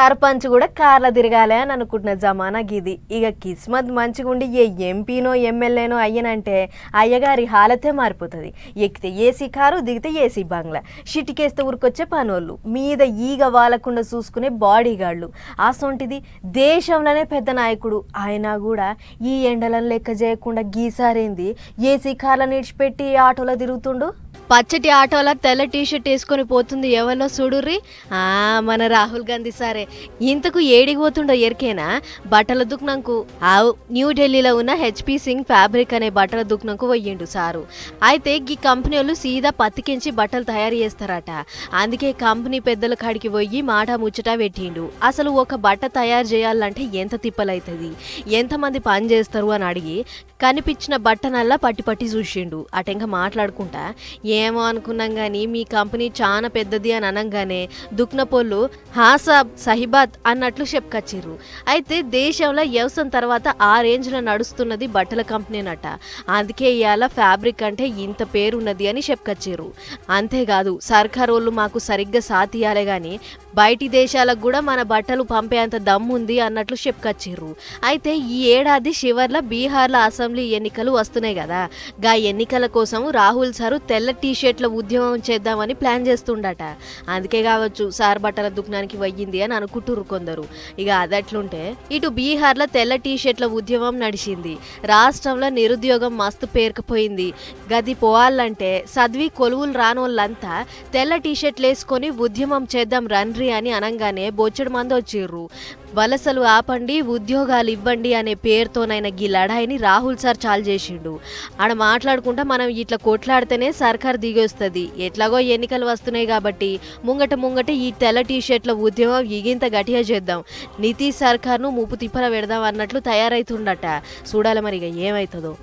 సర్పంచ్ కూడా కార్ల తిరగాలి అని అనుకుంటున్న జమానా గిది. ఇక కిస్మత్ మంచిగుండి ఏ ఎంపీనో ఎమ్మెల్యేనో అయ్యనంటే అయ్యగారి హాలతే మారిపోతుంది. ఎక్కితే ఏసీ కారు, దిగితే ఏసీ బంగ్లా, షిటికేస్తే ఊరికొచ్చే పనోళ్ళు, మీద ఈగ వాలకుండా చూసుకునే బాడీ గార్డులు. అసొంటిది దేశంలోనే పెద్ద నాయకుడు అయినా కూడా ఈ ఎండలను లెక్క చేయకుండా గీసారేంది ఏసీ కార్లను ఇడిచిపెట్టి ఆటోలో తిరుగుతుండు. పచ్చటి ఆటోలా తెల్ల టీషర్ట్ వేసుకొని పోతుంది ఎవరో చూడుర్రి, మన రాహుల్ గాంధీ సారే. ఇంతకు ఏడికి పోతుండో ఎరికేనా? బట్టల దుకాణంకు. న్యూఢిల్లీలో ఉన్న హెచ్పి సింగ్ ఫ్యాబ్రిక్ అనే బట్టల దుకాణంకు పోయిండు సారు. అయితే ఈ కంపెనీ వాళ్ళు సీదా పత్తికించి బట్టలు తయారు చేస్తారట. అందుకే కంపెనీ పెద్దల కాడికి పోయి మాట ముచ్చట పెట్టిండు. అసలు ఒక బట్ట తయారు చేయాలంటే ఎంత తిప్పలైతుంది, ఎంతమంది పని చేస్తారు అని అడిగి కనిపించిన బట్టనల్లా పట్టి పట్టి చూసిండు. అటెంక మాట్లాడుకుంటా ఏమో అనుకున్నాం కానీ మీ కంపెనీ చాలా పెద్దది అని అనగానే దుక్నపోళ్ళు హాసాబ్ సహిబాత్ అన్నట్లు చెప్పుకొచ్చిర్రు. అయితే దేశంలో వ్యవసాయం తర్వాత ఆ రేంజ్లో నడుస్తున్నది బట్టల కంపెనీనట. అందుకే ఇవాళ ఫ్యాబ్రిక్ అంటే ఇంత పేరున్నది అని చెప్పుకొచ్చిర్రు. అంతేకాదు సర్కార్ వాళ్ళు మాకు సరిగ్గా సాతియాలే కానీ బయటి దేశాలకు కూడా మన బట్టలు పంపేంత దమ్ముంది అన్నట్లు చెప్పుకొచ్చిర్రు. అయితే ఈ ఏడాది చివర్లో బీహార్లో అసెంబ్లీ ఎన్నికలు వస్తున్నాయి కదా, గా ఎన్నికల కోసం రాహుల్ సారు తెల్ల టీషర్ట్ల ఉద్యమం చేద్దామని ప్లాన్ చేస్తుండట. అందుకే కావచ్చు సార్ బట్టల దుకాణానికి వయ్యింది అని అనుకుంటురు కొందరు. ఇక అదట్లుంటే ఇటు బీహార్లో తెల్ల టీషర్ట్ల ఉద్యమం నడిచింది. రాష్ట్రంలో నిరుద్యోగం మస్తు పేరుకుపోయింది. గది పోవాలంటే చదివి కొలువులు రానోళ్ళంతా తెల్ల టీషర్ట్లు వేసుకొని ఉద్యమం చేద్దాం రండ్రి అని అనగానే బొచ్చడు మంది వచ్చిర్రు. వలసలు ఆపండి, ఉద్యోగాలు ఇవ్వండి అనే పేరుతోనైనా ఈ లడాయిని రాహుల్ సార్ చాలు చేసిండు. ఆడ మాట్లాడుకుంటా మనం ఇట్లా కొట్లాడితేనే సర్కార్ దిగొస్తుంది, ఎట్లాగో ఎన్నికలు వస్తున్నాయి కాబట్టి ముంగట ఈ తెల్ల టీషర్ట్ల ఉద్యమం ఇగింత గట్టిగా చేద్దాం, నితీష్ సర్కార్ను ముప్పు తిప్పల పెడదాం అన్నట్లు తయారైతుండట. చూడాలి మరి ఇక ఏమవుతుందో.